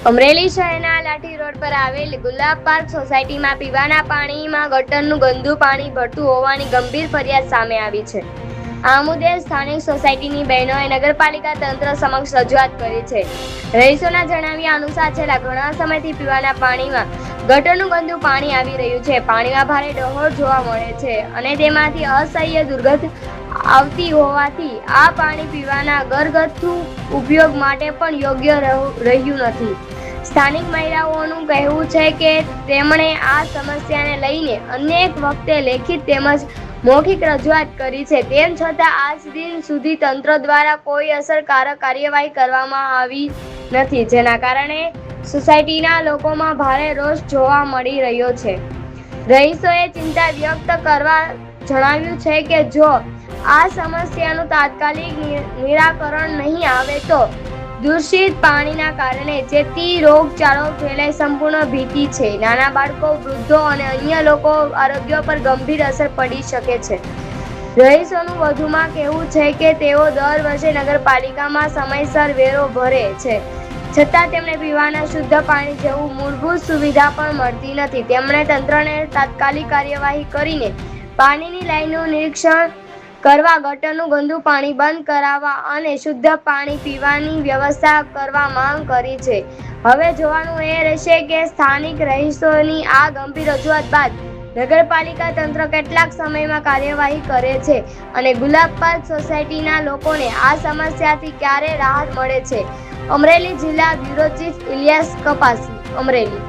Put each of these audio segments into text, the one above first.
અમરેલી શહેરના લાઠી રોડ પર આવેલ ગુલાબ પાર્ક સોસાયટીમાં પીવાના પાણીમાં ગટરનું ગંદુ પાણી ભળતું હોવાની ગંભીર ફરિયાદ સામે આવી છે। આ મુદ્દે સ્થાનિક સોસાયટીની બહેનોએ નગરપાલિકા તંત્ર સમક્ષ રજૂઆત કરી છે। રહીશોના જણાવ્યા અનુસાર છેલ્લા ઘણા સમયથી પીવાના પાણીમાં ગટરનું ગંદુ પાણી આવી રહ્યું છે। પાણીમાં ભારે ડહોળ જોવા મળે છે અને તેમાંથી અસહ્ય દુર્ગંધ આવતી હોવાથી આ પાણી પીવાના ઘરગથ્થુ ઉપયોગ માટે પણ યોગ્ય રહ્યું નથી। સ્થાનિક મહિલાઓનું કહેવું છે કે તેમણે આ સમસ્યાને લઈને અનેક વખતે લેખિત તેમજ મૌખિક રજૂઆત કરી છે, તેમ છતાં આજ દિન સુધી તંત્ર દ્વારા કોઈ અસરકારક કાર્યવાહી કરવામાં આવી નથી, જેના કારણે સોસાયટીના લોકોમાં ભારે રોષ જોવા મળી રહ્યો છે। રહીશોએ ચિંતા વ્યક્ત કરવા જણાવ્યું છે કે જો આ સમસ્યાનું તાત્કાલિક નિરાકરણ નહીં આવે તો દૂષિત પાણીના કારણે ચેપી રોગચાળો ફેલાય સંપૂર્ણ ભીતિ છે। નાના બાળકો, વૃદ્ધો અને અન્ય લોકો આરોગ્ય પર ગંભીર અસર પડી શકે છે। રહીશોનું વધુમાં કહેવું છે કે તેઓ દર વર્ષે નગરપાલિકામાં સમયસર વેરો ભરે છે, છતાં તેમને પીવાના શુદ્ધ પાણી જેવું મૂળભૂત સુવિધા પણ મળતી નથી। તેમણે તંત્રને તાત્કાલિક કાર્યવાહી કરીને પાણીની લાઈનનું નિરીક્ષણ કરવા, ગટરનું ગંદુ પાણી બંધ કરાવવા અને શુદ્ધ પાણી પીવાની વ્યવસ્થા કરવા માંગ કરી છે। હવે જોવાનું એ રહેશે કે સ્થાનિક રહીશોની આ ગંભીર રજૂઆત બાદ નગરપાલિકા તંત્ર કેટલાક સમયમાં કાર્યવાહી કરે છે અને ગુલાબ પાર્ક સોસાયટીના લોકોને આ સમસ્યાથી ક્યારે રાહત મળે છે। અમરેલી જિલ્લા બ્યુરો ચીફ ઇલિયાસ કપાસી, અમરેલી।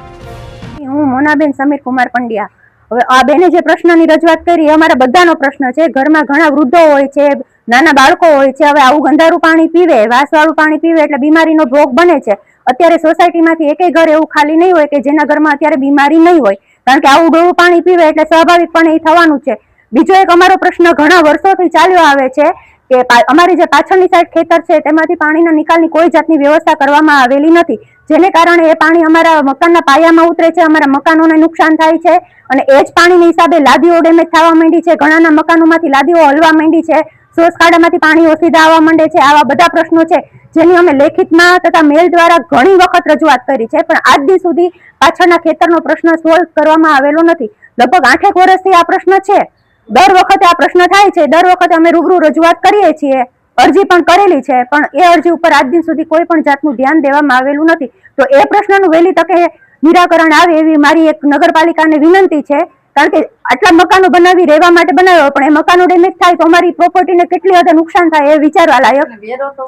હું મોનાબેન સમીર કુમાર પંડ્યા। હવે આ બેને જે પ્રશ્નની રજૂઆત કરી અમારા બધાનો પ્રશ્ન છે। ઘરમાં ઘણા વૃદ્ધો હોય છે, નાના બાળકો હોય છે। હવે આવું ગંધારું પાણી પીવે, વાસવાળું પાણી પીવે એટલે બીમારીનો ભોગ બને છે। અત્યારે સોસાયટીમાંથી એકેય ઘર એવું ખાલી નહીં હોય કે જેના ઘરમાં અત્યારે બીમારી નહીં હોય, કારણ કે આવું ડોળું પાણી પીવે એટલે સ્વાભાવિકપણે એ થવાનું છે। બીજો એક અમારો પ્રશ્ન ઘણા વર્ષોથી ચાલ્યો આવે છે કે અમારી જે પાછળની સાઈડ ખેતર છે તેમાંથી પાણીના નિકાલની કોઈ જાતની વ્યવસ્થા કરવામાં આવેલી નથી, જેને કારણે એ પાણી અમારા મકાનના પાયામાં ઉતરે છે, અમારા મકાનોને નુકસાન થાય છે અને એ જ પાણીની હિસાબે લાદીઓ ડેમેજ થવા માંડી છે। ઘણાના મકાનોમાંથી લાદીઓ હલવા માંડી છે, સોસ ખાડામાંથી પાણીઓ સીધા આવવા માંડે છે। આવા બધા પ્રશ્નો છે જેની અમે લેખિતમાં તથા મેલ દ્વારા ઘણી વખત રજૂઆત કરી છે, પણ આજ દી સુધી પાછળના ખેતરનો પ્રશ્ન સોલ્વ કરવામાં આવેલો નથી। લગભગ 8 વર્ષથી આ પ્રશ્ન છે। દર વખતે આ પ્રશ્ન થાય છે, દર વખતે અમે રૂબરૂ રજૂઆત કરીએ છીએ, અરજી પણ કરેલી છે, પણ એ અરજી ઉપર આજ દિન સુધી કોઈ પણ જાતનું ધ્યાન દેવામાં આવેલું નથી। તો એ પ્રશ્નનું વહેલી તકે નિરાકરણ આવે એવી મારી એક નગરપાલિકાને વિનંતી છે, કારણ કે આટલા મકાનો બનાવી રહેવા માટે બનાવ્યો, પણ એ મકાનો ડેમેજ થાય તો અમારી પ્રોપર્ટીને કેટલી હદે નુકસાન થાય એ વિચારવા લાયક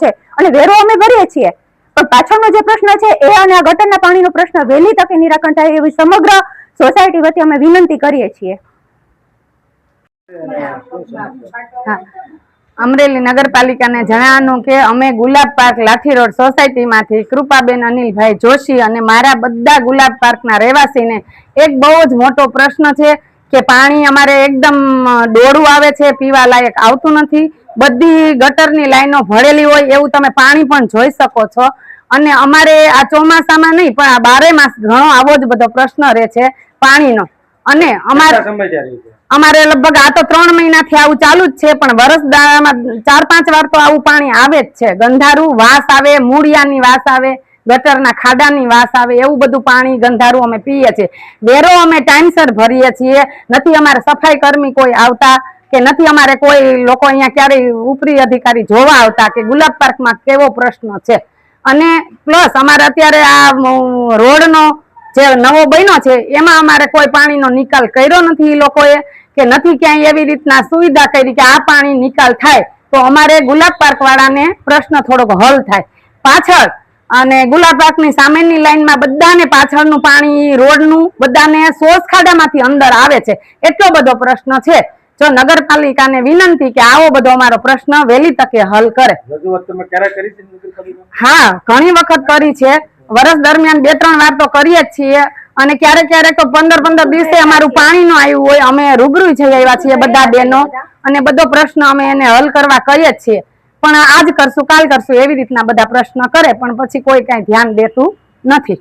છે અને વેરો અમે ભરીએ છીએ। પણ પાછળનો જે પ્રશ્ન છે એ અને આ ગટરના પાણીનો પ્રશ્ન વહેલી તકે નિરાકરણ થાય એવી સમગ્ર સોસાયટી વતી અમે વિનંતી કરીએ છીએ। અમરેલી નગરપાલિકાને જણાવવાનું કે અમે ગુલાબ પાર્ક લાઠી રોડ સોસાયટીમાંથી કૃપાબેન અનિલભાઈ જોશી અને મારા બધા ગુલાબ પાર્કના રહેવાસીને એક બહુ જ મોટો પ્રશ્ન છે કે પાણી અમારે એકદમ ડોળું આવે છે, પીવા લાયક આવતું નથી। બધી ગટરની લાઈનો ભરેલી હોય એવું તમે પાણી પણ જોઈ શકો છો અને અમારે આ ચોમાસામાં નહીં પણ આ 12 માસ ઘણો આવો જ બધો પ્રશ્ન રહે છે પાણીનો। અને અમારે લગભગ આ તો 3 મહિનાથી આવું ચાલુ જ છે, પણ વરસદામાં 4-5 વાર તો આવું પાણી આવે જ છે। ગંધારું વાસ આવે, મૂળિયાની વાસ આવે, ગટરના ખાડાની વાસ આવે, એવું બધું પાણી ગંધારું અમે પીએ છીએ। વેરો અમે ટાઈમસર ભરીએ છીએ, નથી અમારે સફાઈ કર્મી કોઈ આવતા કે નથી અમારે કોઈ લોકો અહીંયા ક્યારેય ઉપરી અધિકારી જોવા આવતા કે ગુલાબ પાર્કમાં કેવો પ્રશ્ન છે। અને પ્લસ અમારે અત્યારે આ રોડનો જે નવો બન્યો છે એમાં અમારે કોઈ પાણીનો નિકાલ કર્યો નથી એ લોકોએ, કે નથી ક્યાંય એવી રીતના સુવિધા કરી કે આ પાણી નિકાલ થાય તો અમારે ગુલાબ પાર્ક વાળાને પ્રશ્ન થોડોક હલ થાય પાછળ। અને ગુલાબ પાર્કની સામેની લાઈનમાં બધાને પાછળનું પાણી રોડનું બધાને સોસ ખાડામાંથી અંદર આવે છે, એટલો બધો પ્રશ્ન છે। જો નગરપાલિકાને વિનંતી કે આવો બધો અમારો પ્રશ્ન વહેલી તકે હલ કરે। હા, ઘણી વખત કરી છે, વર્ષ દરમિયાન 2-3 વાર તો કરીએ જ છીએ અને ક્યારેક તો 15-15 દિવસે અમારું પાણી નું આવ્યું હોય અમે રૂબરૂ જઈ આવ્યા છીએ બધા બહેનો અને બધો પ્રશ્ન અમે એને હલ કરવા કહીએ જ છીએ, પણ આજ કરશું કાલ કરશું એવી રીતના બધા પ્રશ્ન કરે પણ પછી કોઈ કઈ ધ્યાન દેતું નથી।